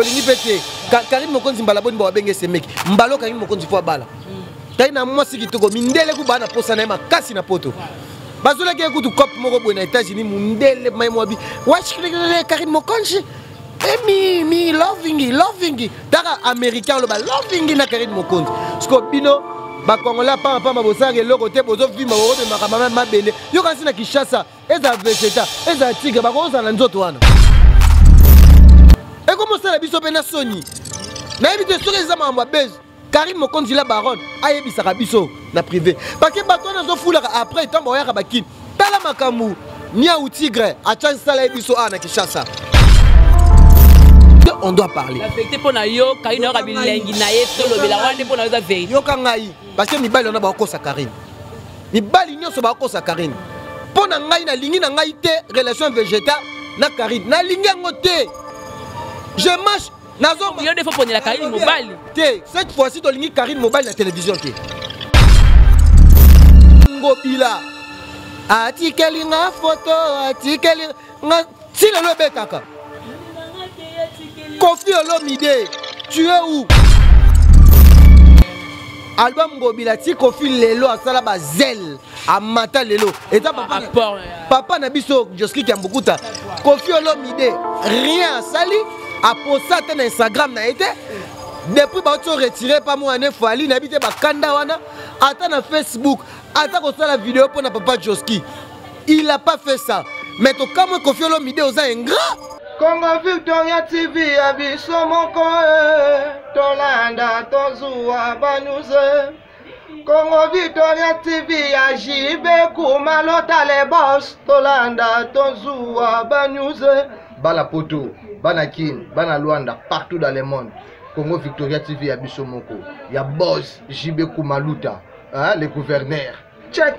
tolingi pete Karim Mokonzi mbala boni ba benge semeki mbalo Karim Mokonzi fo bala tai na mwasi kitoko mindele ku bana posa na makasi na poto bazola ke kutu cop moko boy na États-Unis mundele mai mwabi wachikile Karim Mokonzi me loving dara américain lo ba loving na Karim Mokonzi sko bino ba Congolais pa mabosa ke loko te bozo vima bo de makama mabele yo kansi na Kinshasa eza vegeta eza tigre ba ko za na nzoto wana et comment ça la biso pena soni na ebite soki eza mamba base Karim Mokonzi la baronne ayebisaka biso na privé parce que bato na zo fulaka après tant boyaka bakini tala makamu nia ou tigre a chance sala biso na Kinshasa on doit parler la vérité pour na yo Karim na bilengi na yeto lo bela wande pour na za vérité yo kangai parce que mibali on a ba kosa Karim mibali nyonso ba kosa Karim pour na ngai na lingi na ngai te relation végétale na Karim na lingi ngote je marche nazo yo des fois pour la Karim mobile cette fois-ci to lingi Karim mobile na télévision te ngobila atikeli nga photo atikeli nga sila lo betaka Kofi Olomide tu es où album ngobila ti Kofi lelo asala ba zel amata lelo eta papa na biso Joski Kiambukuta Kofi Olomide rien sali a posté na Instagram na été depuis ba to retiré pas moi ne fali na bité ba kanda wana ata na Facebook ata ko la vidéo pour na papa Joski il a pas fait ça mais to comme Kofi Olomide oza ingrat Congo Victoria TV abiso moko tolanda tozuwa banuze Congo Victoria TV ajibe kumalota le boss tolanda tozuwa banuze bala poto bana kin bana Luanda partout dans le monde Congo Victoria TV abiso moko ya boss jibe kumaluta hein le gouverneur check.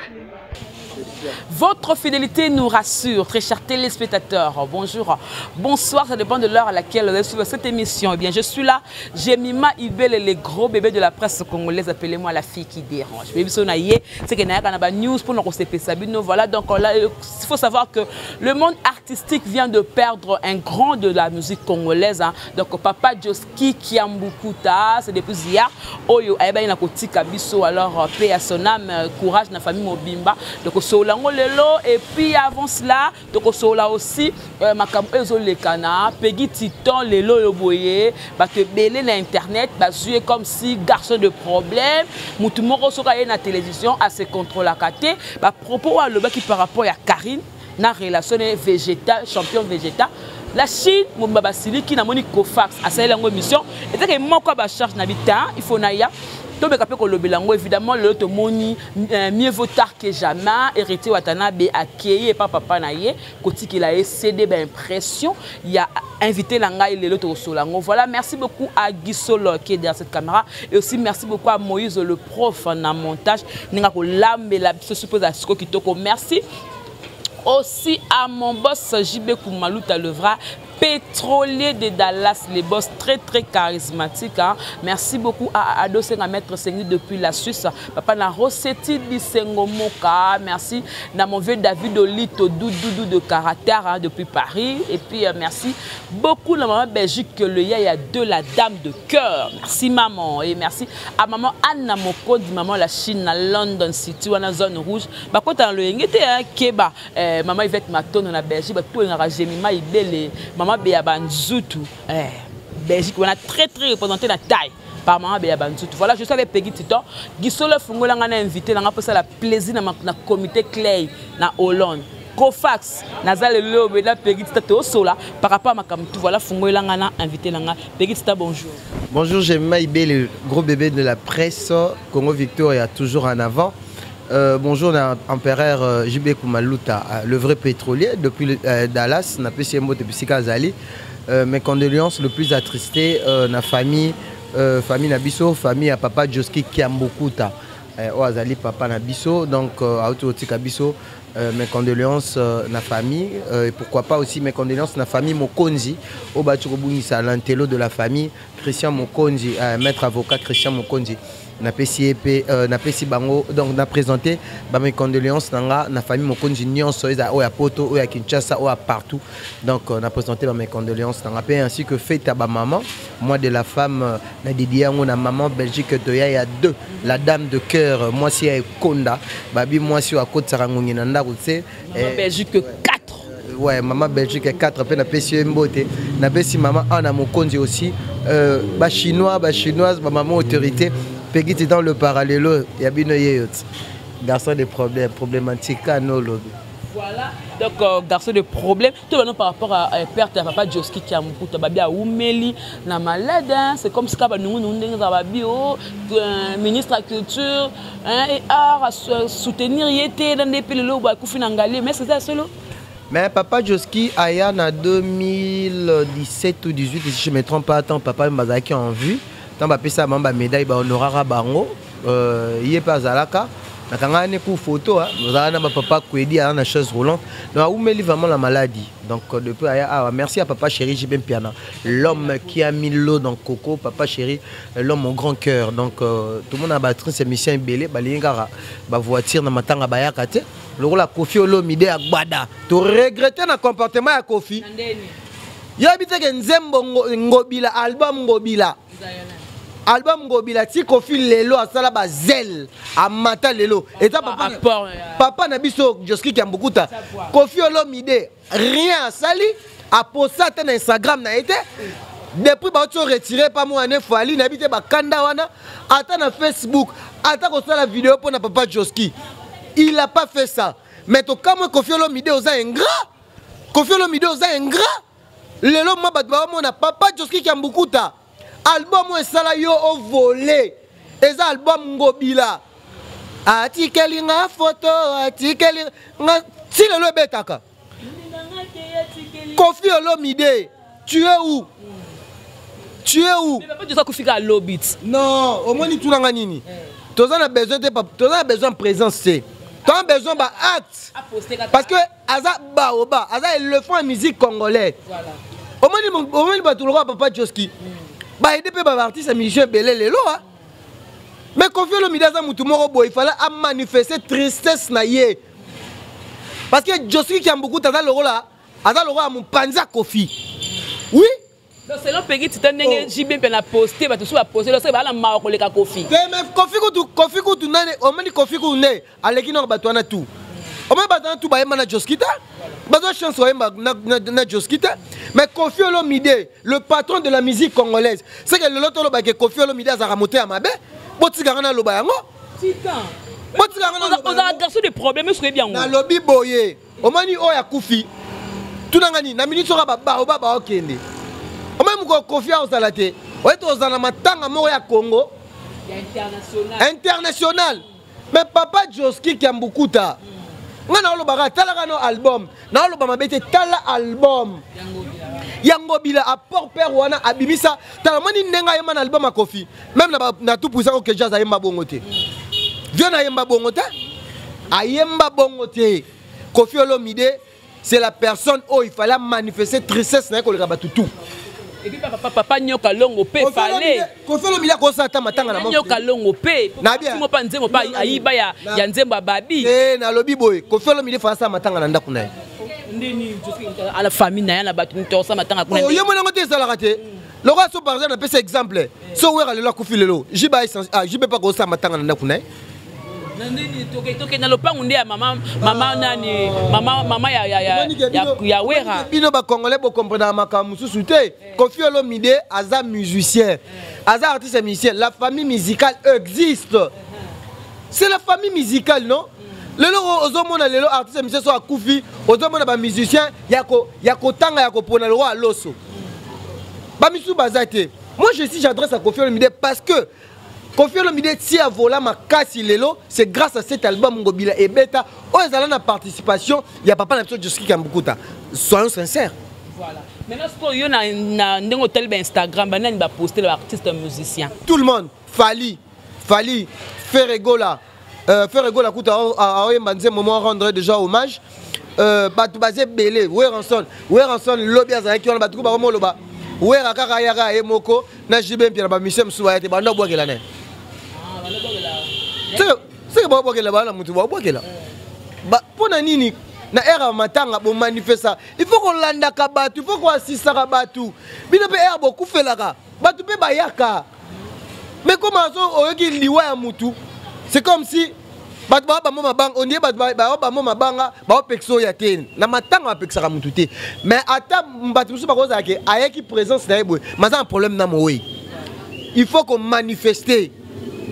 Votre fidélité nous rassure, très chers téléspectateurs. Bonjour, bonsoir, ça dépend de l'heure à laquelle vous suivez cette émission. Eh bien, je suis là, Jemima Ibel, les gros bébés de la presse congolaise. Appelez-moi la fille qui dérange. C'est que nous news pour nous. Voilà, donc là, il faut savoir que le monde artistique vient de perdre un grand de la musique congolaise. Hein. Donc, Papa Joski Kiambukuta, c'est depuis hier. Oyo, il y a un alors, paix à son âme, courage, la famille Mobimba. Donc, lelo et puis avant cela donc sola aussi makambo ezolekana Peggy Titon lelo yoboye ba te belé na internet ba jouer comme si garçon de problème mutu moko soka na télévision à se contrôler à côté ba propos à loba qui par rapport à Karine na relation végétal champion végétal la Chine Mobaba Sili qui na moni Cofax à celle en mission et que moko ba charge na bita il faut na ya évidemment le moni mieux vaut tard que jamais hérité Watanabe accueilli et pas papa naie côté qu'il a cédé impression il a invité l'angai le loto solango voilà merci beaucoup à Gisolo qui est derrière cette caméra et aussi merci beaucoup à Moïse le prof en montage ninga ko lambe la se suppose à ce kitoko merci aussi à mon boss JB Kumaluta Levra pétrolier de Dallas, les boss très charismatiques. Hein. Merci beaucoup à Ado Senga Maître Sengi depuis la Suisse. Papa na Rossetti Bisengo Moka. Merci à mon vieux David Olito Doudou de caractère hein, depuis Paris. Et puis merci beaucoup à maman Belgique le yaya de la dame de cœur. Merci maman et merci à maman Anna Moko di maman la Chine à London City ou à la zone rouge. Bah quand on le yengete hein Keba maman Yvette Maton na Belgique bah tout en Jemima Ibele maman Beyabanzutu, Belgique, on a très représenté la taille par maman Beyabanzutu. Voilà, je suis avec Peggy Titon. Gisolo Fungola a invité, on a passé la plaisir dans le comité Clay, dans Hollande. Cofax, Nazal Leo, Peggy Titon, Sola, par rapport à ma caméra. Voilà, Fungola a invité, Peggy Titon, bonjour. Bonjour, j'aime Maïbé, le gros bébé de la presse. Congo Victoria toujours en avant. Bonjour, empereur JB Kumaluta, le vrai pétrolier depuis Dallas, na PCMO depuis Sikazali. Mes condoléances le plus attristé na famille Nabiso, famille à papa Joski Kiambukuta. Oazali papa Nabiso, donc Autotika Biso, mes condoléances na famille et pourquoi pas aussi mes condoléances na famille Mokonzi au Baturobungisa l'antello de la famille Christian Mokonzi maître avocat Christian Mokonzi na pesi bango donc na présenté mes condoléances na famille Mokonzi nyonso eza o ya Poto o ya Kinshasa o ya partout donc na présenté mes condoléances na paix ainsi que fête à ba maman moi de la femme na dédié ngo na maman Belgique de ya a deux la dame de cœur moi si ya Konda babi moi si wa Kotsa ngongi na ndako tse Belgique 4 ouais maman Belgique 4 pe na pesi mbote na pesi maman Anna Mokonzi aussi ba chinoise ba maman autorité Peggy dans le parallèle, il y a bien garçon de problèmes problématiques à nos lobbies. Voilà, donc garçon de problèmes. Tout le monde par rapport à père de papa Joski qui a beaucoup de babi à Oumeli, la malade, c'est comme ce qu'on nous ministre de la culture et art à soutenir yété dans des pays où il faut n'engager, mais c'est ça solo. Mais papa Joski aya en 2017 ou 2018 si je ne me trompe pas, tant papa Mbazaki en vue. Tant que ça m'a médaille honorara bango il est pas zalaka na kanga ne ku photo na papa Kwedi à la chaise roulante donc où met vraiment la maladie donc depuis merci à papa chéri Jibem Piana l'homme qui a mis l'eau dans Coco papa chéri l'homme au grand cœur donc tout le monde a battu ses missions belé balingara ba voiture na matanga bayaka te le la Kofi Olomide à Gbada tu regretter na comportement ya Kofi yabite ke nzembo ngobila album ngobila album Ngobila ti Kofi lelo asala ba zel amata lelo et papa na biso Joski Kiambukuta Kofi Olomide rien sali a posté na Instagram na été depuis ba to retiré pas moi ne fali na bité ba kanda wana ata na Facebook ata ko sala vidéo pour na papa Joski il a pas fait ça mais to comme Kofi Olomide oza ingrat Kofi Olomide oza ingrat lelo ma ba na papa Joski Kiambukuta album esala yo au volé eza album Ngobila atikeli nga photo atikeli nga si le betaka Kofi Olomide tu es où mais papa tu sais Kofi ka lobit non au moins ni tout nanga nini toza na besoin de toza na besoin présence c'est t'as besoin ba acte parce que aza baoba aza le fond en musique congolaise voilà au moins ba tout le papa Joski bah aider pe ba artiste musicien belé lelo mais Kofi Olomide za mutu moko boy il fallait manifester tristesse na ye parce que Joski Kiambukuta za loro là aza loro a mon panza Kofi oui donc selon Peggy titane JB pe na poster ba tout so poster lo se ba la ma ko le ka Kofi mais Kofi kutu nane o mani Kofi kutu ne aleki no ba to na tout o mani ba to na tout ba yema na Joskita ba do chance o yema na Joskita mais Kofi Olomide le patron de la musique congolaise c'est que le loto lo ba ke Kofi Olomide a ramonté à mabe botika na lo ba yango titan botika na on a garçon des problèmes sur bien na lobby boye o mani o ya kufi tunangani na minute so ba okende o mani ko Kofi a osalate o eto ozana matanga moko ya Congo international mais papa Joski Kiambukuta ngana olobaka talaka no album na oloba mabete tala album Ngobila apport père wana abimisa tala mani ndenga yema na album a Kofi même na tout pour ça que jazz ayemba bongote viens ayemba bongote ayemba bongote Kofi Olomide c'est la personne où il fallait manifester tristesse na ko le kabatu tout et puis papa nyoka longo pe fallait Kofi Olomide ko sa ta matanga na nyoka longo pe na bien mo pa nzembo pa ayiba ya nzembo babi na lobby boy Kofi Olomide fa sa matanga na ndako na ndeni à la famille na ya na batu to sa matanga kuna yo mona ngote ça la raté le roi so par exemple pese exemple so wera le la Kofi lelo jibe pas ko sa matanga na ndako na nandini toke na lopangu nde ya mama nani mama ya wera bino ba congolais bo comprendre makambo mususu te Kofi Olomide aza musicien aza artiste musicien la famille musicale existe c'est la famille musicale non lelo ozomona lelo artiste musicien so akufi ozomona ba musicien yako tanga yako pona le roi loso ba misu bazate moi j'adresse à Kofi Olomide parce que Kofi Olomide si a volé ma casse lelo c'est grâce à cet album Ngobila et Beta où ils allaient la participation il y a papa n'importe Joski Kiambukuta soyons sincères voilà maintenant ce qu'il y a na hôtel Instagram banane ba poster l'artiste musicien tout le monde Fali Ferregola faire ego la kuta a oyembanze moment rendre déjà hommage batu basé belé Weranson lobby azaki on batu ba moloba Wera kaka yaka emoko na jibe mpira ba mission suwa te bando bwakela ne c'est ba bwakela ba na mutu ba bwakela ba pona nini na era matanga bo manifesta il faut qu'on landa ka batu il faut qu'on assiste ka batu bino pe era beaucoup felaka batu pe bayaka mais comment ça oyeki liwa ya mutu c'est comme si batu ba mama bang on dit batu ba mama banga ba pexo ya ten na matanga ba pexaka mutu te mais ata batu musu ba koza ke ayeki présence na yebwe maza un problème na mowe il faut qu'on manifester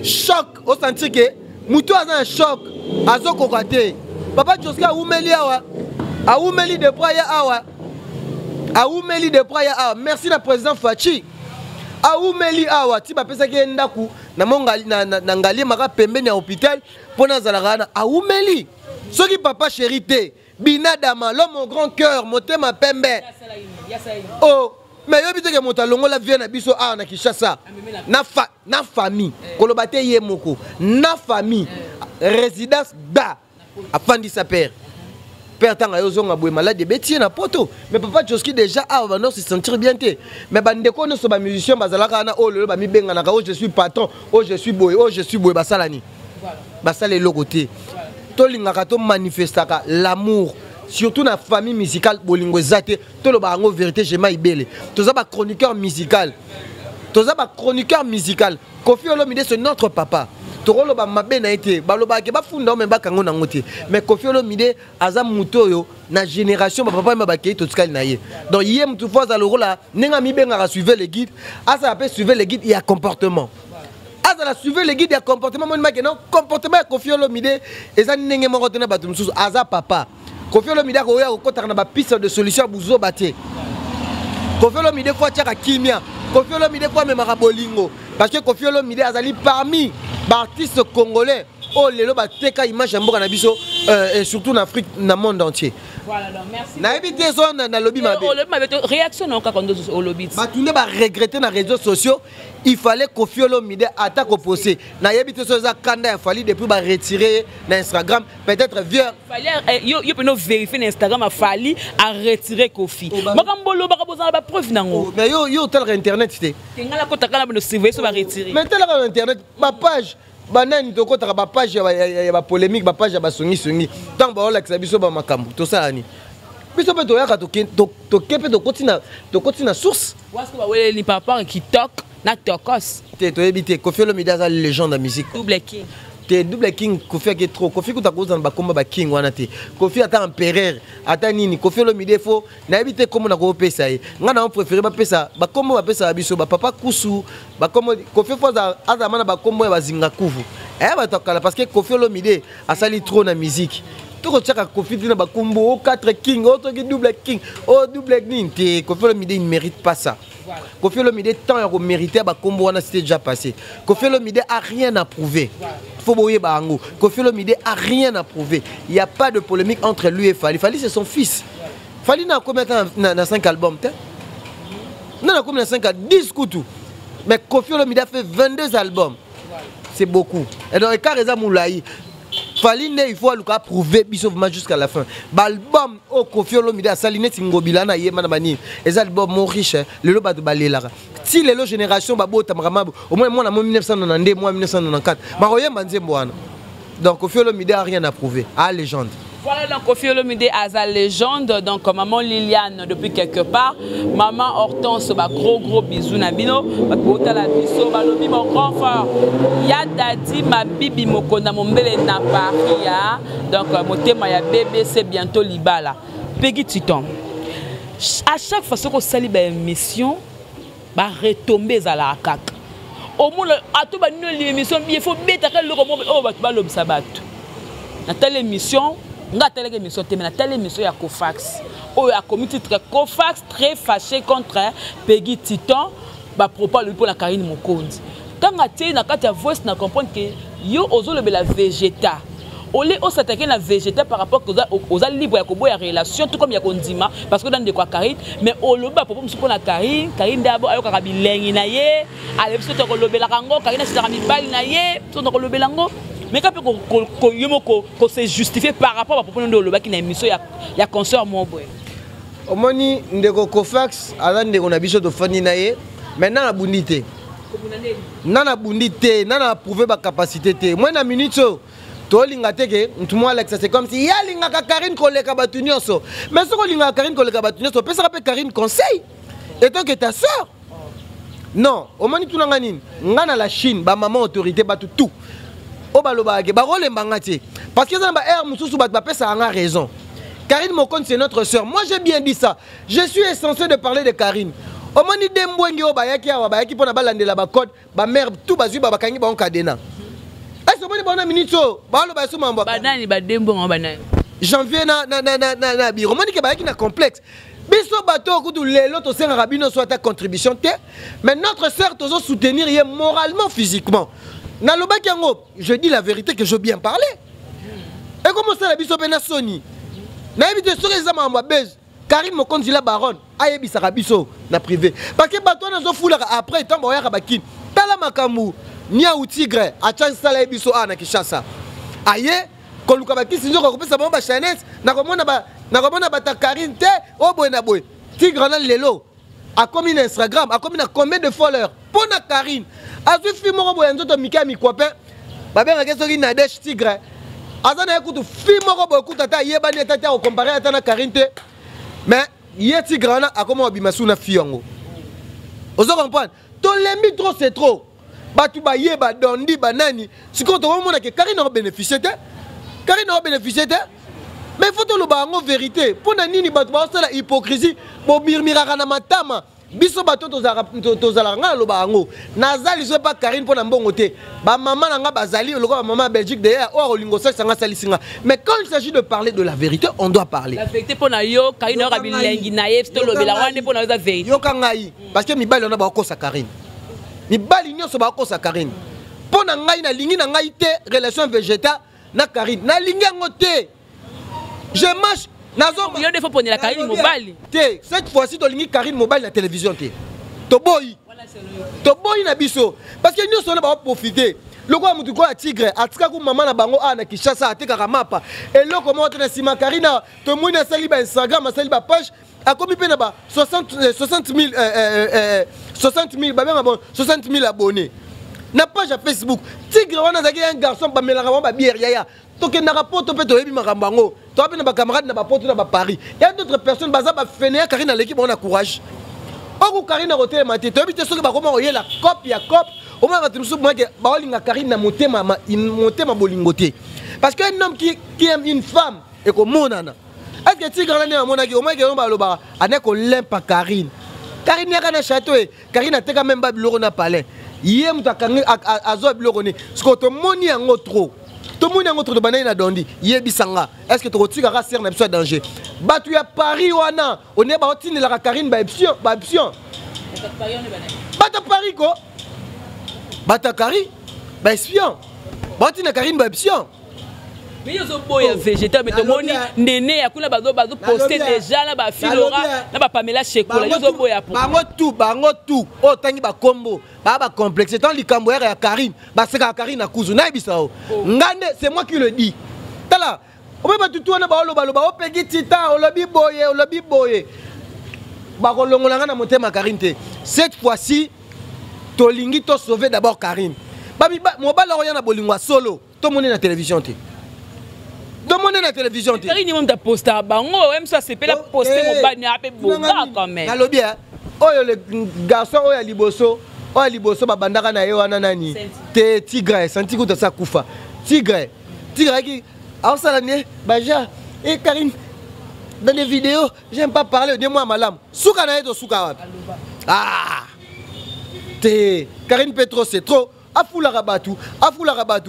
choc au sentir que mutu a un choc azoko kate papa Joska aumeli awa aumeli de proya awa aumeli de proya awa merci na président Fachi aumeli awa ti ba pesa ke ndaku na mongali na ngali maka pembeni ya hôpital pona zalaka na aumeli soki papa chéri te binadama l'homme au grand cœur motema pembe oh mais yo biteke motalongo la vie na biso awa na Kinshasa na famille koloba te ye moko na famille résidence da afandi sa père tanga yozonga boye malade betier na poto mais papa Joski déjà va non se sentir bien té mais bandeko no so ba musicien bazalaka na oh lelo ba mi benga na oh je suis patron oh je suis boy basalani voilà basale lokoté to lingaka to manifestaka l'amour surtout na famille musicale bolingo ezate to lo ba ngo vérité je maibele toza ba chroniqueur musical Koffi Olomide c'est notre papa tokolo ba mabe na été baloba ke ba funda me bakango na ngote mais Koffi Olomide aza mutoyo na génération ba papa ba ke to tskali na ye donc yé mutu fois za lokola nenga mi benga suivre les guides asa appelle suivre les guides il y a comportement asa la suivre les guides il y a comportement mon ma ke non comportement Koffi Olomide eza nenge moko tena batu mususu aza papa Koffi Olomide ko ya ko kotaka na ba piste de solution buzo baté Koffi Olomide fois tiaka kimia Koffi Olomide fois même bolingo parce que Koffi Olomide azali parmi artistes congolais oh lelo ba teka image mboka na biso et surtout en Afrique dans le monde entier. Voilà donc merci. Na ebité son na lobby mabe. Oh lobby mabe réaction non ka kondo au lobby. Ba tourner ba regretter na réseaux sociaux, il fallait Koffi Olomide attaque opposé. Na ebité so za kanda il fallait depuis ba retirer na Instagram peut-être vieux. Fallait yo peut nous vérifier na Instagram a fallu à retirer Koffi. Makambolo ba boza ba preuve nango. Mais yo tel internet c'était. Ngala ko takala ba no surveiller so ba retirer. Mais tel internet ma page banani toko taka ba page ya ba polémique ba page ya ba songi tant ba ola biso ba makambo to sala ni biso pe to yaka to kepe to kotina source wasko ba wele ni papa qui tok na tokos te to ebité Koffi Olomide za légende de musique double king Koffi qui trop Koffi kuta ko zana ba komba ba king wana te Koffi ata empereur ata nini Koffi Olomide fo na ebité comme na ko pesa ye ngana on préférer ba pesa ba kombo ba pesa biso ba papa kusu ba kombo Koffi fo za azamana ba kombo ba zinga kuvu ba tokala parce que Koffi Olomide asali trop na musique to ko chaka Koffi dina ba kombo 4 king autre que double king double king te Koffi Olomide ne mérite pas ça. Voilà. Koffi Olomide tant à mériter ba kombo wana c'était déjà passé. Koffi Olomide a rien à prouver. Faut boyer bango. Koffi Olomide a rien à prouver. Il y a pas de polémique entre lui et Fally. Fally c'est son fils. Fally n'a combien dans 5 albums t'es? Non, n'a combien 5 10 coups. Mais Koffi Olomide a fait 22 albums. C'est beaucoup. Et donc quand Reza Moulaï Fally il faut le prouver jusqu'à la fin. L'album au Koffi Olomide a saliné Tingobila na yema na bani. Les albums mon riche le loba de balela. Si les générations babo tamramabo au moins moi en 1992 moi en 1994. Maroye manzembo wana. Donc Koffi Olomide a rien à prouver. À légende. Voilà donc Koffi Olomide à sa légende. Donc maman Liliane depuis quelque part, maman Hortense ba gros bisous na bino, ba kota la biso ba lobi mon grand frère. Ya dadi ma bibi mokonda mombele na Paris ya. Donc motema ya bébé c'est bientôt libala. Peggy Titon. À chaque fois qu'on sali ba émission, ba retomber à la kaka. Au moins à tout ba l'émission il faut bêta que le roman oh ba lobi sabat. Na telle émission nga telle émission te na telle émission ya Kofax o ya comité très Kofax très fâché contre Peggy Titon ba propos lui pour la Karine Mokonzi quand nga na kati ya voice na comprendre que yo ozo le la végéta olé o s'attaquer na végéta par rapport aux libre ya koboya relation tout comme ya kondima parce que dans de quoi Karine mais o le ba propos pour la Karine d'abo ayo ka bilengi na ye ale biso to ko lobela kango Karine sita mi bali na ye to ko lobela ngo Mais quand on se justifier par rapport à propos de l'eau qui n'a émission il y a concert mon boy. Au moni ndeko Kofax ala ndeko na biso to fani na ye maintenant na bundité. Nana bundité, nana prouver ba capacité té. Moi na minute to linga teke ntumo Alex c'est comme si ya linga ka Karine koleka batu nyonso. Mais soko linga Karine koleka batu nyonso, pesa pe Karine conseil. Et toi que ta sœur. Non, au moni tunanga nini? Ngana la Chine, ba maman autorité batu tout. O baloba ke ba role mbangati. Parce que ça ba air mususu bat ba pesa nga raison. Karine Mokone, c'est notre soeur. Moi, j'ai bien dit ça. Je suis essentiel de parler de Karine. Au moins, il y a des gens qui ont été balandés la code, ma mère, tout basu, bakangi, ba kadena. Est-ce que vous avez une minute? Janvier, na biro. Moi, je suis complexe. Biso bateau, quand l'autre sœur rabino soit ta contribution, mais notre sœur, tu dois soutenir moralement, physiquement. Je dis la vérité que je veux bien parler. Et comment ça, la biso pena Sony? N'avez sur les amants à base. Karine Mokone la baronne. Ayebi Sarabiso na privé. Parce que bateau n'a pas foulé après tant boya rabakin. Tala makamu. Nia ou tigre. A chance sala ebiso a na Kishasa. Aye. Koluka baki sinzo ko sa bomba chanet. Na komona bata Karine te. Oh boy na boy. Tigre na lelo. A combien Instagram. A combien de followers. Pour na Karine. A su fi moko boy nzoto mika mi kwape. Babe ngakeso ki na desh tigre. Azana écoute film moko écoute ata yebani tata au comparer ata na Karine te mais yeti grana a comment abimasu na fiango ozo comprendre to lembi trop c'est trop batu ba yeba dondi banani siko to mona ke Karine a bénéficié te mais il faut to lo ba ngo vérité pour na nini batu ba sala hypocrisie bo mirmiraka na matama biso bato tozala nga lo ba ngo nazali so pas Karine pour na mbongo te ba maman na nga bazali lo ba maman Belgique derrière or lingo ça nga salisinga mais quand il s'agit de parler de la vérité on doit parler la vérité pour na yo Karine ora bilengi na yef to lo bila wane pour na za vérité yo kangai parce que mibali on a ba ko sa Karine mibali nyonso ba ko sa Karine pour na ngai na lingi na ngai te relation végétale na Karine na lingi ngo te je marche. Il y a des fois pour la Karine mobile. Cette fois-ci, tu as Karine mobile la télévision. Toboy na biso. Parce que nous sommes là pour profiter. Le quoi mutu quoi tigre, atika ku maman na bango ana Kishasa ateka mapa. Et là comment tu na sima Karina, to mona sali ba Instagram, sali ba page, a komi pe na ba 60 000 abonnés. Na page à Facebook. Tigre wana zaki un garçon ba melaka ba bière yaya. Donc il n'y a pas de marambango. Tu as des camarades qui sont à Paris. Il y a d'autres personnes qui sont à Karine à l'équipe, on a courage. Or, Karine a roté ma tête. Tu as vu que la cop, il y a cop. Au moins, tu as dit que Karine a monté ma bolingoté. Parce qu'un homme qui aime une femme et comme mon ana. Est-ce que tu as dit que au moins, on l'aime pas Karine. Karine n'a pas de château. Karine a quand même pas de palais. Il y a un azo blorone. Ce que tu as moni en trop. Tout le monde est en train de bananer na dondi. Yebisanga. Est-ce que tu retires à raser un danger? Batu ya Paris wana. On est baotine la Karine ba option. Bata Paris ko. Bata Karine ba espion. Baotine Karine ba option. Mais ils ont beau végétal mais tout le monde néné ya kuna bazo poster déjà là ba Filora là ba Pamela Chekola ils ont beau ya pour bango tout o tangi ba combo ba complexe tant likambo ya Karine ba seka Karine na kuzu na bisao ngande c'est moi qui le dis tala o ba tout wana ba loba o pegi tita o lobi boye ba ko longola na motema Karine te cette fois-ci to lingi to sauver d'abord Karine ba mo ba la na bolingwa solo to moni na télévision te. Demandez la télévision. Karine même ta poster bango même ça c'est pas la poster mon bani a peu boga quand même. Allo bien. Oh le garçon oh ya liboso ba bandaka na yo wana nani. Te tigre senti ko ça kufa. Tigre qui a ça la né baja et Karine dans les vidéos, j'aime pas parler de moi malam. Souka na eto souka wapi. Ah. Te Karine Petro c'est trop. Afula rabatu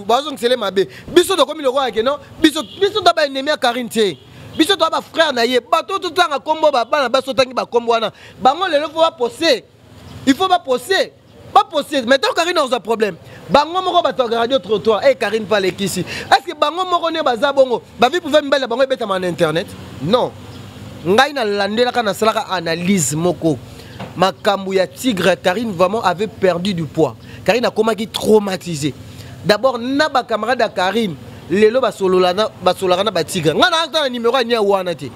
bazong sele mabe biso to komi le roi ke non biso to ba ennemi Karine te biso to ba frère na ye bato to tanga kombo ba bana baso tangi ba kombo wana bango lelo faut pas poser il faut pas poser maintenant Karine a un problème bango moko ba to radio trottoir et Karine pas les kisi est-ce que bango moko ne baza bongo ba vi pouvez mbela bango beta man internet non ngai na landela kana salaka analyse moko makambu ya tigre Karine vraiment avait perdu du poids. Karine a comment qui traumatisé. d'abord na ba camarade à Karine lelo ba sololana ba tigre ngana akta numéro nya wana te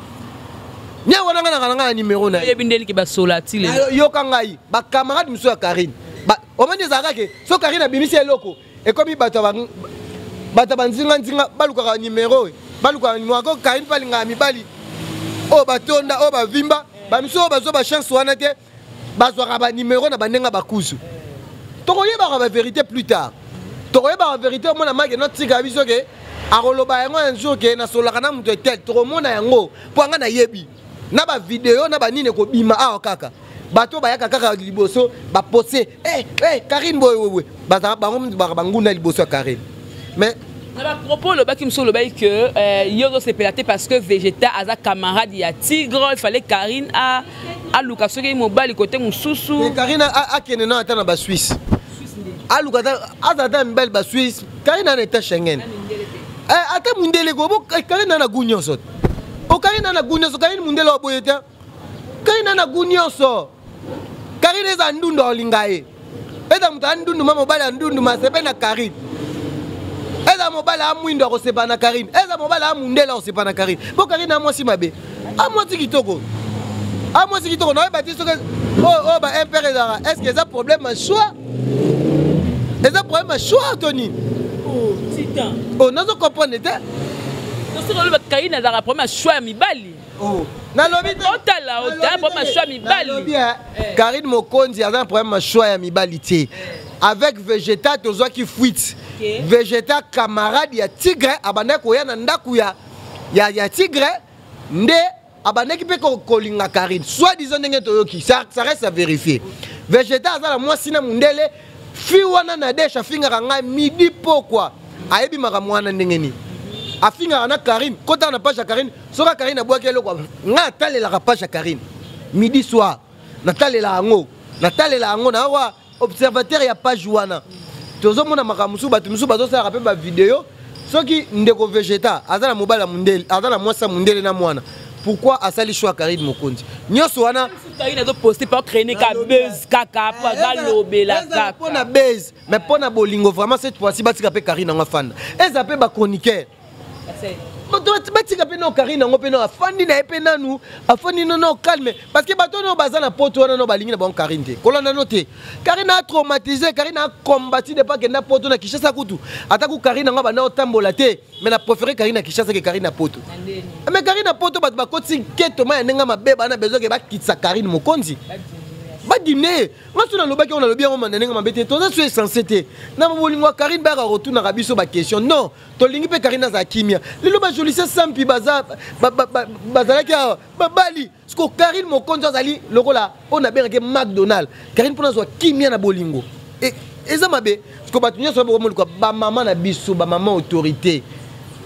nya wana ngana numéro na yebindeli ki ba solati le yo kangai ba camarade muso ya Karine ba omani zaka ke so Karine abimisi eloko e komi bato banzinga baluka numéro baluka numéro ko Karine palinga mibali o batonda o ba vimba ba miso ba zo ba chance wana te bazwaka ba numéro na bandenga bakusu tokoyeba ba vérité plus tard tokoyeba ba vérité mona mage no tika biso ke akoloba yango un jour ke na solaka na muto tel tokomona yango po anga na yebi na ba video na ba nine ko bima awa kaka bato bayaka kaka liboso ba poser Karine boy bazaka banguna liboso ya Karine mais à propos le bac le bail que Yogo s'est pélaté parce que Vegeta aza camarade il y a Tigre il fallait Karine à Lucas ce qui est mobile côté Moussousou Karine a kene na atana ba Suisse a Lucas azata mbel ba Suisse Karine na état Schengen ata mundele go Karine na gunyoso o Karine na gunyoso Karine mundele oboyeta Karine na gunyoso Karine za ndundu olingae eza mutani ndundu mama bala ndundu masepe na Karine eza mobala amwindo ko sepana Karine eza mobala amundela ko sepana Karine po Karine a mwasi mabe a mwasi kitoko na ba tiso oh ba impère ezara est-ce que ça problème à choix eza problème à choix Tony oh titan oh nazo comprendre te donc c'est le Karine ezara problème à choix mibali oh na lobi otala problème à choix mibali Karine Mokonzi a un problème à choix ya mibali te avec Vegeta tozwa ki fuite Vegeta camarade ya Tigre abanda ko ya na ndaku ya Tigre nde abanda ki pe ko kolinga Karine soit disons ndenge toyoki ça reste à vérifier Vegeta azala mwasi na mundele fi wana na desha finga nga midi pokwa ayebi makamwana ndenge ni afinga na Karine kota na page ya Karine soka Karine abwaki eloko nga talela ka page ya Karine midi soir na talela ngo na wa observateur ya page wana tozomona makamusu batu musu bazo sala pe ba vidéo soki ndeko Vegeta azana mobala mundele azana mwasa mundele na mwana pourquoi asali choix Karine Mokonzi nyoso wana Karine a posté pour créer ka buzz kaka pa lobela kaka pona buzz mais pona bolingo vraiment cette fois-ci batika pe Karine nga fan eza pe ba chroniqueur batika pe no Karine ngo pe no afandi na pe nanu afandi no calme parce que bato no bazana poto wana no balingi na bon Karine te kolanda noté Karine a traumatisé Karine a combattu de pas que na poto na Kishasa kutu ataku Karine nga bana otambola te mais na préféré Karine na Kishasa que Karine na poto mais Karine na poto bato bakoti keto ma nenga mabeba na besoin que bakitsa Karine Mokonzi ba dîner ngaso na lobaki on a lobi on mandenga mabete to ça c'est censé te na bolingo Karine ba retourna ka biso ba question non to lingi pe Karine za kimia lelo ba jolise sampi baza bazalaki babali sko Karine Mokonzi azali lokola on a bien que McDonald Karine pona zo kimia na bolingo et eza mabe sko batunya so ba maman na biso ba maman autorité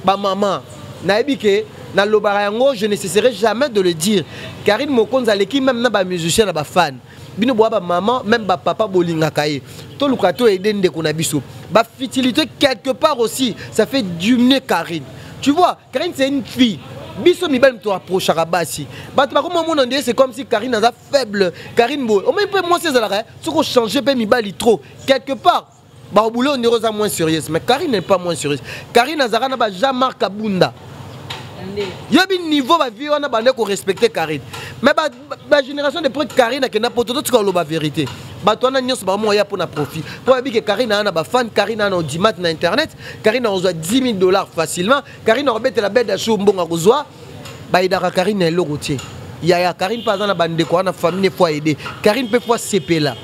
ba maman na ebike na lobara yango je ne cesserai jamais de le dire Karine Mokonzi aleki même na ba musicien na ba fan bino boa ba maman même ba papa bolinga kaye to lukato aider ndeko na biso ba futilité quelque part aussi ça fait diminuer Karine tu vois Karine c'est une fille biso mibal to approche rabasi bato ba comme mon ndé c'est comme si Karine a faible Karine bo au même peu moins c'est la ce qu'on changer pe mibali trop quelque part ba boulot on est moins sérieuse mais Karine n'est pas moins sérieuse Karine azara na ba Jean-Marc Kabunda yobi niveau ba vie on a bandé ko respecter Karine mais ba génération de près Karine que na poto tout ko ba vérité ba to na nyos ba mo ya pour na profit pour bi que Karine ana ba fan Karine ana audimat na internet Karine on reçoit $10,000 facilement Karine on rebête la bête à chou mbonga kozwa ba idara Karine est logotier ya Karine pas na bande ko na famille fois aider Karine peut fois CP là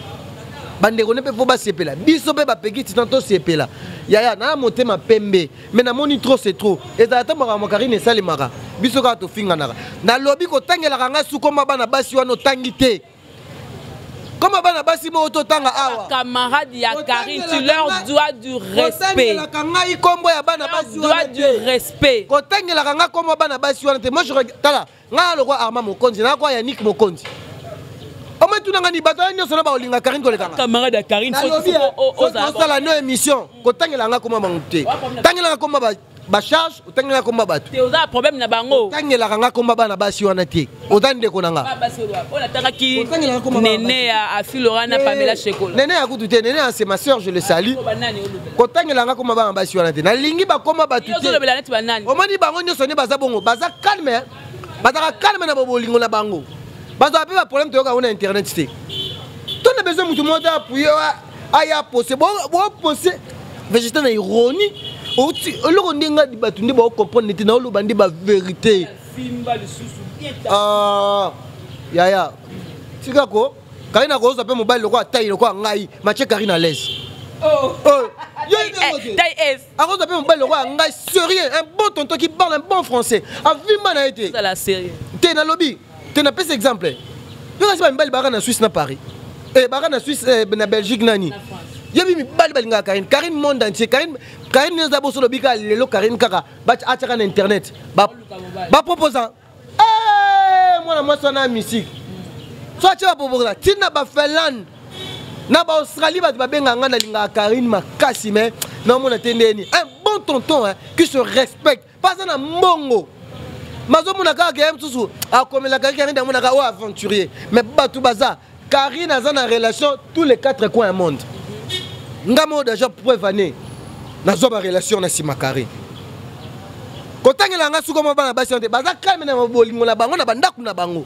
bande ko ne peut pas CP là biso be ba peki tanto CP là ya na monter ma pembe mais na moni trop c'est trop et ça attend ma Karine sali mara biso ka to finga na lobby ko tangela kanga su koma bana basi wano tangité comment bana basi mo to tanga awa camarade ya Karine tu leur dois du respect la kanga i kombo ya bana basi dois du respect ko tangela kanga koma bana basi wana te moi je tala nga le roi Armand Mokonzi na kwa Yannick Mokonzi o me tunanga ni bato nyoso na ba olinga Karine ko le kanga camarade ya Karine faut ça la no émission ko tangela nga koma mangute tangela nga koma ba ba charge otangela komba bato te oza problème na bango tangela kanga komba bana basi wana te otande ko nanga on attend qui Néné a Filora na Pamela Chekola Néné a kutu te Néné c'est ma sœur je le salue ko tangela nga komba bana basi wana te na lingi ba komba bato te o moni bango nyoso ne baza bongo baza calme bazaka calme na bolingo na bango baza pe ba problème to ka on internet te ton a besoin mutu mota appuyer aya posé bon posé végétal na ironie olo ndinga di batu ndi ba comprendre neti na olo bandi ba vérité yaya tika ko Karina ko zape mobile ko atai ko ngai matche Karina laisse ako zape mobile ko ngai sérieux un bon tonton qui parle un bon français a vu mana été ça la sérieux te na lobby te na pèse exemple yo kasi ba mobile bara na Suisse na Paris et bara na Suisse na Belgique nani yebi mi bali balinga Karine monde entier Karine neza boso lobika lelo Karine kaka ba ataka na internet ba proposant moi moi sona musique so acha ba proposant tina ba Finlande na ba Australie ba benga ngana linga Karine makasi mais na mona tendeni un bon tonton qui se respecte pas na mbongo mazo mona kaka game susu akomela Karine na mona ka o aventurier mais batu baza Karine a une relation tous les 4 coins du monde. Ngamo déjà preuve année. Na zoba relation na simakari. Kotangela nga suko mabana basi onte baza calme na bolingo na bango na bandaku na bango.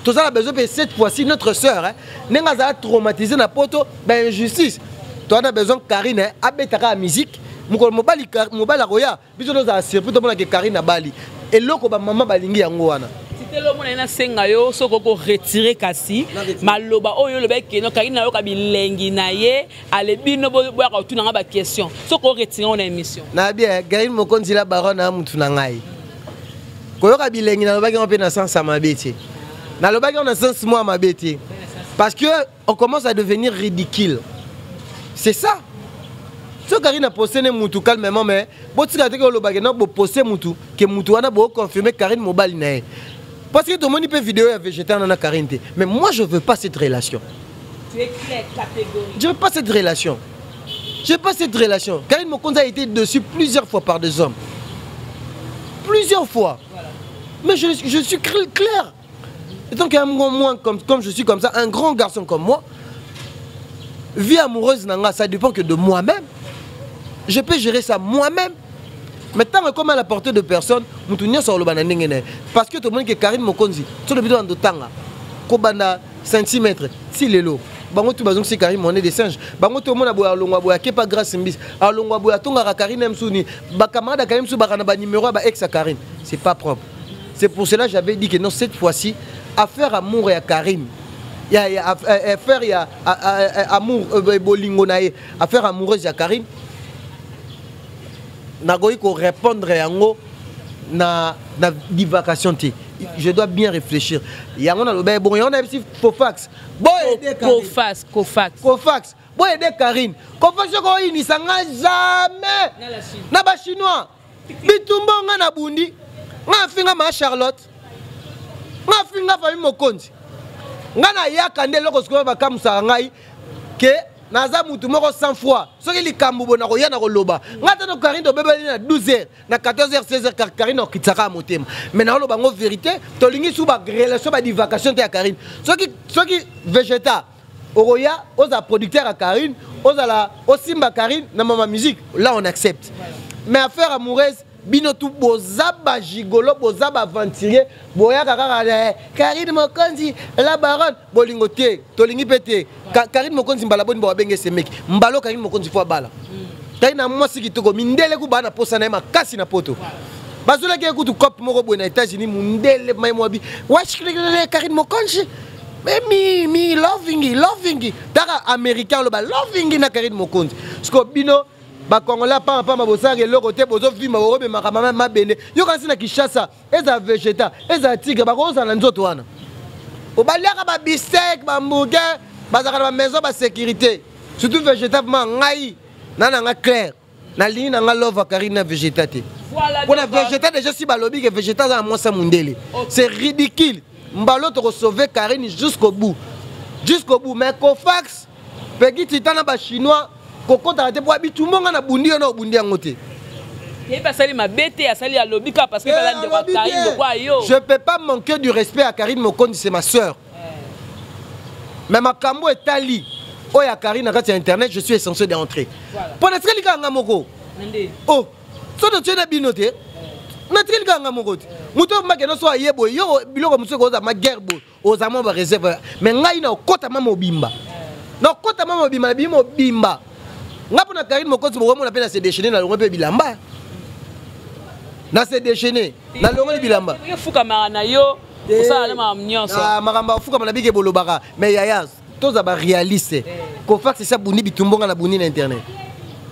Tout ça a besoin de cette fois-ci notre sœur nenga za traumatisé na poto ba injustice. Toi on a besoin Karine abetaka musique. Mukolo mobali roya biso za surprise to mona ke Karine bali. Eloko ba mama balingi yango wana. Le monde na senga yo soko ko retirer kasi maloba oyo le bec no Karina yo ka bilengi na ye ale bino bo ka tuna ba question soko retirer on émission na bien Karine Mokonzi la baronne na mutu na ngai ko yo ka bilengi na lobaki on pe na sens mabeti na lobaki on na sens moi mabeti parce que on commence à devenir ridicule c'est ça so Karine a posé ne mutu calmement mais botika te ko lobaki na bo posé mutu que mutu wana bo confirmer Karine mobali na ye. Parce que tout le monde peut vidéo et végétal dans la Karine. Mais moi, je ne veux pas cette relation. Tu es clair, catégorique. Je ne veux pas cette relation. Je ne veux pas cette relation. Karine Mokonzi a été dessus plusieurs fois par des hommes. Plusieurs fois. Voilà. Mais je suis clair. Et donc, moi, comme je suis comme ça, un grand garçon comme moi, vie amoureuse, ça dépend que de moi-même. Je peux gérer ça moi-même. Mais tant que comme à la portée de personnes, nous tournons sur le banane. Parce que tout le monde qui est Karine Mokonzi, sur le bidon de Tanga, Kobana centimètres, si les lots, bango tout bazon c'est Karine on est des singes. Bango tout le monde a boire longo boire qui pas grâce mbis. A longo boire tonga Karine Msouni, ba camarade Karine Msou bakana ba numéro ba ex à Karine. C'est pas propre. C'est pour cela que j'avais dit que non cette fois-ci affaire amour et à Karine. Il y a affaire il y a amour bolingo nae, affaire amoureuse à Karine. Nagoyi ko répondre yango na divagation te. Je dois bien réfléchir. Yango na lobe bon yango na bisi Kofax. Kofax. Bon aider Karine. Kofax ko ini sanga jamais. Na ba chinois. Bitumbo nga na bundi. Nga finga ma Charlotte. Nga finga famille Mokonzi. Nga na yakande loko sko ba kamusa ngai ke naza mutu moko 100 fois soki likambo bona ko yana ko loba ngata no Karine to bebeli na 12h na 14h 16h Karine okitsaka motema mais na lo bango vérité to lingi sou ba relation ba divagation te ya Karine soki végétal oroya oza producteur à Karine ozala osimba Karine na mama musique là on accepte mais affaire amoureuse bino tout bozaba gigolo bozaba aventurier boya kaka Karine Mokonzi la baronne bolingote tolingi pete Karine Mokonzi mbala boni bo benge semeki mbalo Karine Mokonzi fo bala Karine na mwasi kitoko mindele ku bana posa na makasi na poto bazola ke kutu cop moko bo na États-Unis mundele mai mobi watch Karine Mokonzi me loving dara américain lo ba loving na Karine Mokonzi sko bino ba Congolais pa mabosa ke loko te bozo vima bo be makama mabende yo kansi na Kinshasa eza végétal eza tigre ba ko za na nzoto wana o balaka ba bistek ba mbuke ba za ba maison ba sécurité surtout végétal ma ngai nana nga clair na ligne na nga love Karine na végétal te pour la végétal déjà si ba lobby que végétal za moi ça mundele c'est ridicule mbalo to sauver Karine jusqu'au bout mais Kofax peki titana ba chinois kokota te po abitu monga na bundi yo na bundi yango te Je ne peux pas manquer du respect à Karine Mokondi, c'est ma soeur. Mais ma cambo est ali. Oh, il y a Karine sur Internet, je suis essentiel d'entrer. Pour l'instant, il y a un moko. Oh, ça doit être bien noté. Notre il y a un moko. Mouto mageno so ayebo yo biloko muso ko za ma guerre bo ozamo ba réserve mais ngai na kota mama bimba. Na kota mama bimba bimo bimba. Ngapo na Karine Mokondi bo mo na pena se déchaîner na longo pe bilamba. Na se déchaîner na longo bilamba. Il faut camarade yo. Ça la ma nyonso. Ah maramba fuka na bige bolobaka mais yaya tous aba réaliste. Ko fax ça buni bitumbonga na buni na internet.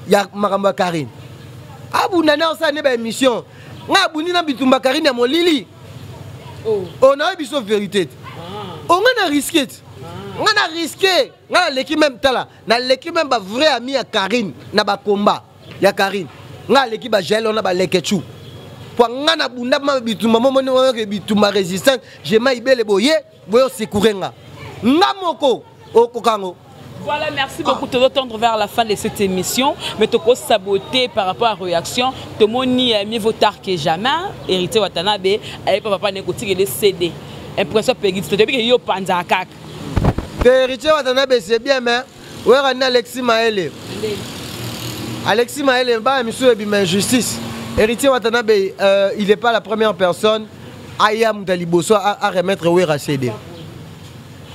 Ya maramba Karine. Abuna na ça ne ba émission. Nga buni na bitumba Karine ya molili. Oh. On a biso vérité. On a risqué. On a risqué. Nga leki même tala. Na leki même ba vrai ami ya Karine na ba combat ya Karine. Nga leki ba gel on a ba lekechu. Pour nga na bunda ma bitumba momo ne ke bitumba résistant, je ma ibele boye, boyo secourenga. Nga moko o kokango. Voilà, merci beaucoup. Te tendre vers la fin de cette émission. Mais tu peux saboter par rapport à la réaction. Tout le monde est mieux vaut tard que jamais. Hérité Watanabe, avec papa Nekoti, il est cédé. Impression Peggy, tu te dis que yo panzakak. Hérité Watanabe, c'est bien, mais où est Alexis Maëlle? Alexis Maëlle, bah, monsieur, il y a injustice. Héritier Watanabe, il n'est pas la première personne Ayam Daliboso à remettre où est cédé.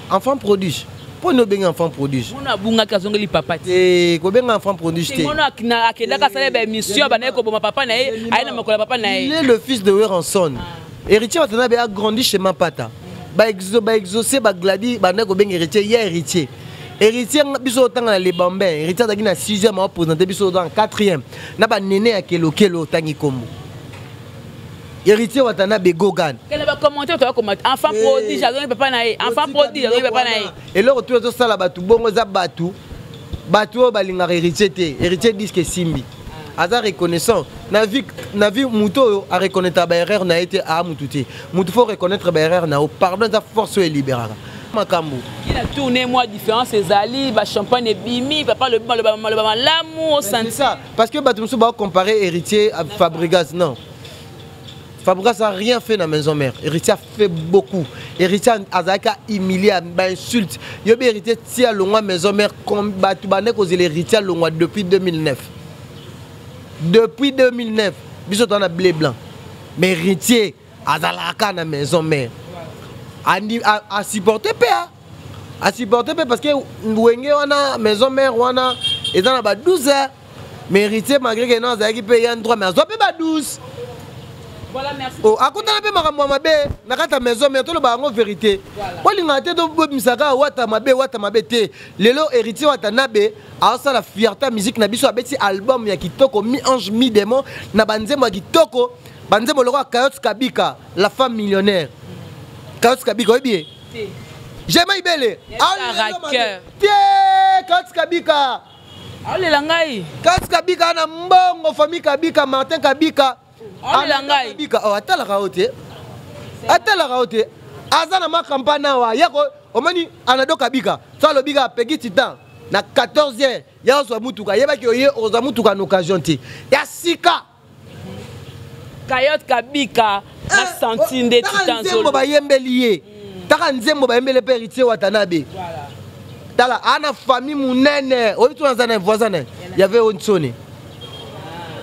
Enfant prodige. Pour nous bien enfant prodige. On a bunga kazongeli papa. Et combien enfant prodige. Il est le fils de Weranson. Héritier Watanabe a grandi chez Mapata. Ba exaucé ba gladi ba nek ben héritier hier héritier. Héritier biso tanga na les bambins. Héritier dagi na 6e a présenté biso dans 4e. Na ba néné à kelo tangi kombo. Héritier Watanabe Gogan. Quel va commenter toi comment enfant prodige j'arrive papa naé enfant prodige j'arrive papa naé. Et là retour to sala batu bongo za batu. Batu balinga héritier té. Héritier disque simbi. Aza reconnaissant. Na vie muto a reconnaître ba erreur na été a mututé. Mutu faut reconnaître ba erreur na o pardon za force et libéral. Makambo. Il a tourné moi différent ses alliés, ba champagne et bimi, papa le l'amour c'est ça parce que batu muso ba comparer héritier à Fabregas non. Fabregas n'a rien fait dans la maison mère. Héritier a fait beaucoup. Héritier a humilié, a insulté. Il a héritier à la maison mère combattu l'héritier depuis 2009. Depuis 2009, il y a blé blanc. Mais héritier a la maison mère. A supporté PA. A supporté parce que Wenge a maison mère et dans la 12 heures. Mais héritier malgré que non, il paye 3 mais il doit 12. Voilà, merci. Oh, à côté de ma bébé, na maison, mais tout le baron vérité. Voilà. Voilà, de misaka Watanabe te. Lelo héritier Watanabe, a ça la fierté musique na biso abeti album ya kitoko mi ange mi démon na banzemo kitoko, banzemo loko Kayot Kabika, la femme millionnaire. Kayot Kabika bien. J'aime ibele. Kayot Kabika. Allez langai. Kayot Kabika na mbongo famille Kabika, Martin Kabika. Atala kaote azana ma campagne wa yako omani anado kabika ça le biga pegi titan na 14e ya so mutuka yeba ki oye oza mutuka na occasion ti ya sika Kayot Kabika na sentinde titan zo ba yembeliye taka nzembo ba yembele pe héritier Watanabe voilà tala ana famille munene oyi tu na voisin il y avait Onsone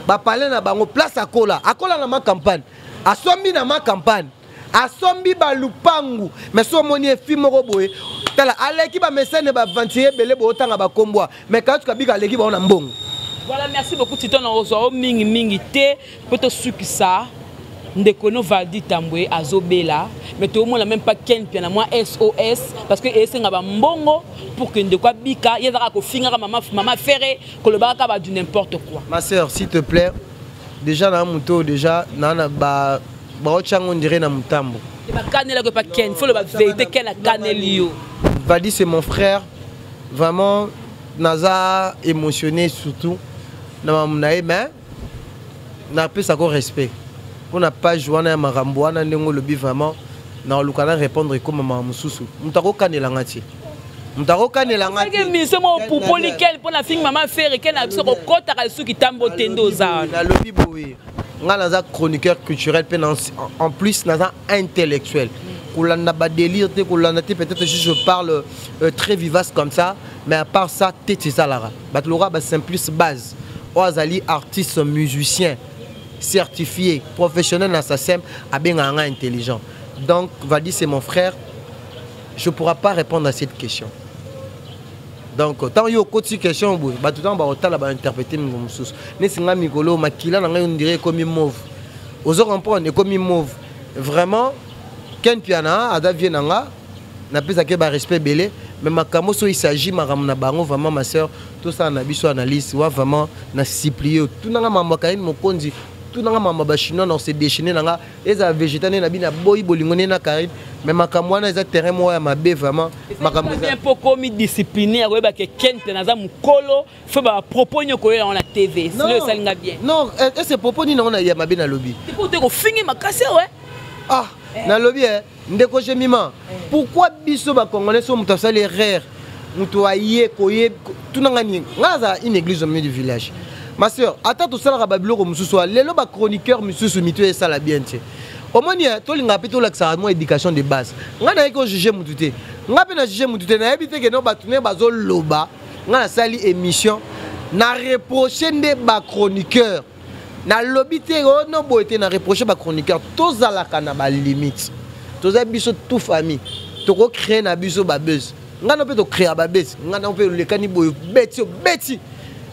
ba parler na bango place akola na ma campagne asombi na ma campagne asombi ba lupangu mais so moni fi moko boye tala aleki ba mesene ba ventier belé bo tanga ba komboa mais Kayot Kabika aleki ba na mbongo. Voilà, merci beaucoup Titon na ozo mingi te poto sukisa ndekono Valdi Tambwe azobela mais tout le monde n'a même pas ken piana moi SOS parce que esenga ba mbongo pour que ndeko bika yezaka ko finga maman ferré que le baka ba du n'importe quoi. Ma sœur s'il te plaît déjà na muto déjà na ba ochango on dirait na mutambo. Ba kanela ko pas ken faut le ba vérité ken na kanelio. Valdi c'est mon frère vraiment naza émotionné surtout na mnae mais na peu ça ko respect. On n'a pas joué à Marambo, on a vraiment dans le canal répondre comme maman Moussou. Nous t'avons canné la ngati. Mutaro kanela nga. Ke mission mo pour lequel pour la fille maman faire qu'elle a biso ko kota ka su ki tambo tendo za. Na lobi boui. Nga naza chroniqueur culturel en plus naza intellectuel. Koulanda ba délire te koulanda te peut-être je parle très vivace comme ça mais à part ça tete ça lara. Batlora ba simplice base. Oazali artiste musicien certifié professionnel dans sa scène a bien un intelligent. Donc Vadi c'est mon frère. Je ne pourrai pas répondre à cette question. Donc, tant qu'il y a une question, tout le temps, on va interpréter comme ça. Mais si on a Mikolo, Makila, on dirait comme une mauve. Aux autres, on est comme une mauve. Vraiment, quand Piana, Ada Vienanga, n'a pas de respect belé. Mais Makamoso, il s'agit de vraiment ma soeur, tout ça, on a vu sur analyse, vraiment, on a supplié. Tout le monde m'a dit, mon condi. Tout le monde m'a chinois on s'est déchaîné là les végétariens na bina boy bolingone na karine mais makamwana les terrain moi ma bé vraiment makamwana bien poko mi disciplinaire ouais ba que kente naza mukolo faut ba propos nyoko on la TV c'est ça linga bien non et ce propos ni on a ya mabe na lobby pour te ko fingi makase ouais ah na lobby ndeko jemima pourquoi biso ba congolais so muta sale rare muto aye koye tout nangani ngaza une église au milieu du village. Ma soeur, attends tout ça là babilo comme sous les loba chroniqueur monsieur soumitu et ça la bien tiens. Au moins il y a tout l'ingapi tout l'accès éducation de base. On a que juger mutute. On a pas juger mutute na habité que no batune bazo loba. On a sali émission na reprocher des ba chroniqueur. Na lobité oh no boité na reprocher ba chroniqueur tous à la kana ba limite. Tous a biso tout famille. To ko créer na biso ba buzz. On a peut to créer ba buzz. On a peut le canibo beti.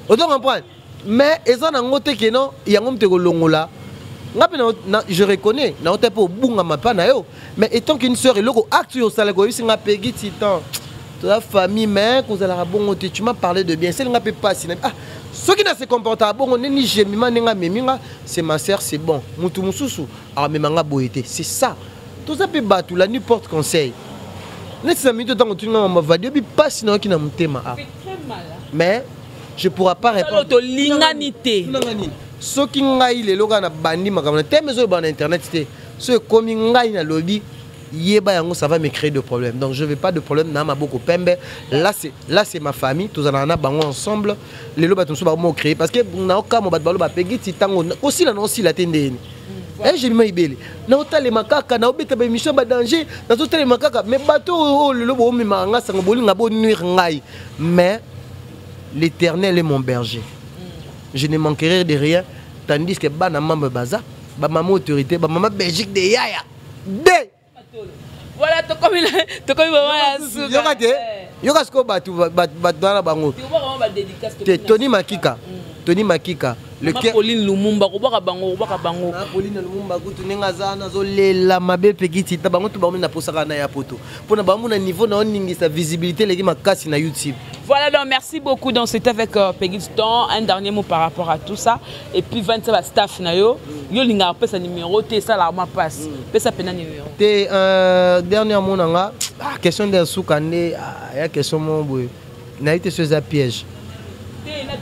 On doit comprendre. Mais ils ont un côté qui non, il y a un petit longola. Je reconnais, na ote po bunga mapana yo. Mais étant qu'une sœur et logo acte yo sala go ici nga pegi titan. Toute la famille mais qu'on a bon tu m'as parlé de bien, c'est nga peut pas ah ceux qui ne se comportent pas bon on ni jemima nenga meminga, c'est ma sœur, c'est bon. Mutu mususu ah memanga boité, c'est ça. Tout ça peut battre la nuit porte conseil. Laisse minute temps tu nga ma vadio bi pas sinon qui na mutema ah. Mais je ne pourrai pas répondre. L'inganité. Ce qui est le loga na bandi makamana tellement sur internet c'était ce comme ngai na lobby yeba yango ça va me créer de problèmes. Donc je veux pas de problème na ma boko pembe. Là c'est ma famille, tous en a bango ensemble. Les loba tous ba mo créer parce que na oka mo bat balo ba pegi titango aussi la non aussi la tendeni. Eh j'ai mis ibele. Na otale makaka na obeta ba émission ba danger, na otale makaka mais bateau oh le lobo mi manga sango bolinga bo nuire ngai. Mais l'Éternel est mon berger. Je ne manquerai de rien. Tandis que Bana Mamba Baza, maman autorité, maman Belgique de Yaya. Voilà, tu comme Tony Makika. Tony Makika. Le Pauline Lumumba, Bango. Pauline Lumumba, Tunengazana, Zolela, Mabel Pegiti, Tabango, Tubamina Posarana Yapoto. Pour un niveau, sa visibilité, les gens cassent sur YouTube. Voilà, donc merci beaucoup. Donc c'était avec Peggy Ston. Un dernier mot par rapport à tout ça. Et puis 27 staff nayo. Yo linga pe sa numéro, te ça la ma passe. Pe sa pena numéro. Dernier mot nanga. Question de soukane, ya question mon boy. Na été sur un piège.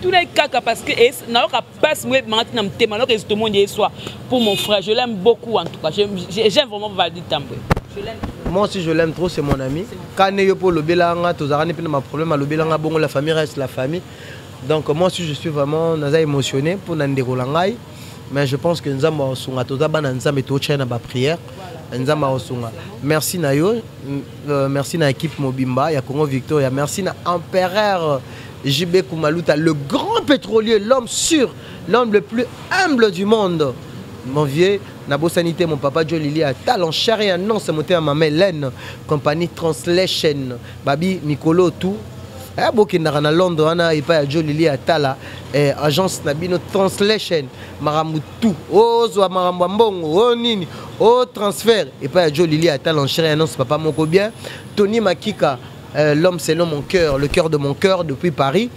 Tous les cas parce que na ka passe moi maintenant me témoin que tout le monde soit pour mon frère, je l'aime beaucoup en tout cas. J'aime vraiment Valdi Tambwe. Je l'aime. Moi aussi je l'aime trop, c'est mon ami. Quand il y a pour le belanga, tous arani pas de problème, le belanga bon la famille reste la famille. Donc moi aussi je suis vraiment émotionné pour Nanderolangai, mais je pense que nous avons sunga tous abana nzambe to chena ba prière. Nzamba sunga. Merci Nayo, merci na équipe Mobimba, ya Congo Victoria, merci na empereur JB Koumaluta, le grand pétrolier, l'homme sûr, l'homme le plus humble du monde. Mon vieux, Nabo Sanité, mon papa Joe Lili a talent charré un nom, c'est monté à ma main Hélène, compagnie Translation, Babi, Mikolo, tout. Eh, beaucoup na Londres, on a pas Joe Lili à Tala, agence Nabino Translation, Maramutu, oh, Zoa Marambambongo, oh, Nini, oh, transfert, et pas Joe Lili à talent charré un nom, c'est papa mon bien. Tony Makika. L'homme c'est l'homme mon cœur, le cœur de mon cœur depuis Paris.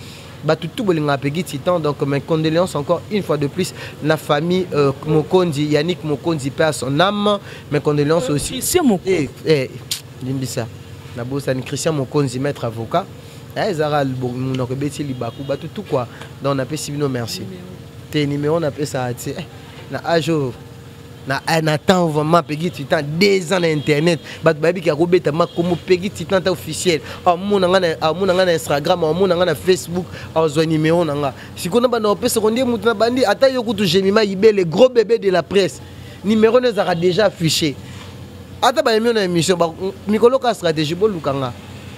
Tout bolinga pegi titan, donc mes condoléances encore une fois de plus la famille Mokondi, Yannick Mokondi paix à son âme. Mes condoléances aussi. Christian Mokondi. Limbisa. Na bosani Christian Mokondi maître avocat. Zara mon rebeti libaku tout quoi. Donc on appelle Sibino merci. Tes numéros on appelle ça na ajo na temps vraiment Peggy Titan 2 ans na internet bat babi ki akobeta makomo Peggy Titan ta officiel amuna nga na Instagram amuna nga na Facebook azo numéro nanga sikona bana opesa konde mutu na bandi ata yokutu Jemima Ibele gros bébé de la presse numéro ne sera déjà affiché ata ba émission na émission ba mikolo ka stratégie bo lukanga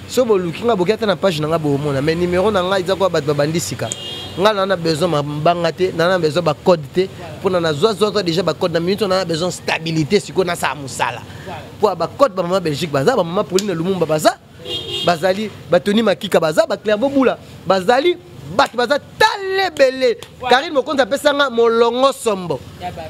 so bo lukinga bokata na page nanga bo mona mais numéro nanga izako bat bandi sika nga na besoin mabanga te na besoin ba code te pour na zozo déjà ba code na minute on a besoin stabilité siko na sa musala pour ba code ba maman Belgique baza ba maman Pauline Lumumba baza bazali ba Tony Makika baza ba Claire Bobula bazali bat baza talebele Karine Mokonza pesa nga molongo sombo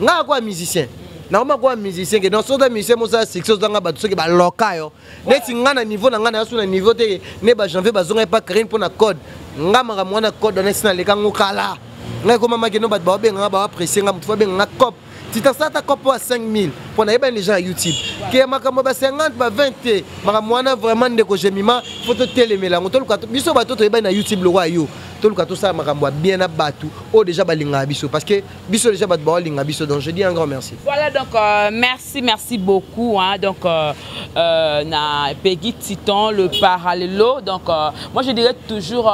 nga kwa musicien na quoi musicien que dans son musicien mo ça section nga ba tout que ba local neti nga na niveau na nga na na niveau te ne ba janvier bazonga pas Karine pour na code nga maka mwana code na sina leka ngokala nga ko mama keno bat ba benga ba apprécier nga mutu fa benga cop tita sata cop à 5000 pour na les gens YouTube ke maka mo ba 50 ba 20 maka mwana vraiment ndeko Jemima faut te telemela ngotolo ka biso ba to to na YouTube le roi yo tolu ka to ça maka mo bien na batu o déjà ba linga biso parce que biso déjà bat ba linga biso donc je dis un grand merci. Voilà donc merci beaucoup hein donc na Peggy Titan le parallèlo donc moi je dirais toujours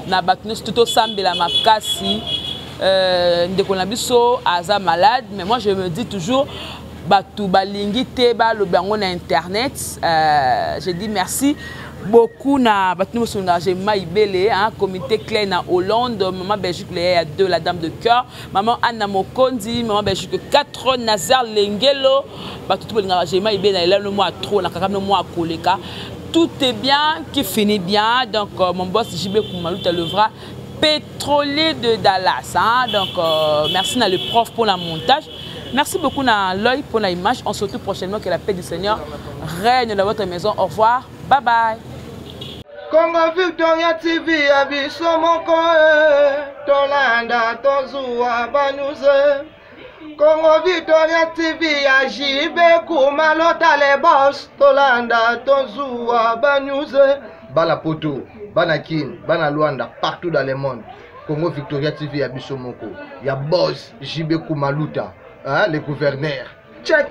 na batnus tout sambela makasi ndeko na biso aza malade mais moi je me dis toujours batu balingi te ba lo bango na internet je dis merci beaucoup na batnu musuna Jemima Ibele hein comité clair na Hollande maman Belgique il y a 2 la dame de cœur maman Anna Mokondi maman Belgique 4 Nazar Lengelo batu tout linga Jemima Ibele là le mois trop na kaka no mois koleka tout est bien qui finit bien donc mon boss JB Kumaluta levra pétrolier de Dallas hein? Donc merci à le prof pour la montage, merci beaucoup à l'œil pour l'image. On se retrouve prochainement, que la paix du Seigneur règne dans votre maison. Au revoir, bye bye. Congo Victoria TV abiso moko tolanda tozua banuze Congo Victoria TV ajibe kumalota le boss tolanda tozua banuze bala poto bana kin bana Luanda partout dans le monde. Congo Victoria TV abiso moko ya boss JB Kumaluta hein, le gouverneur check.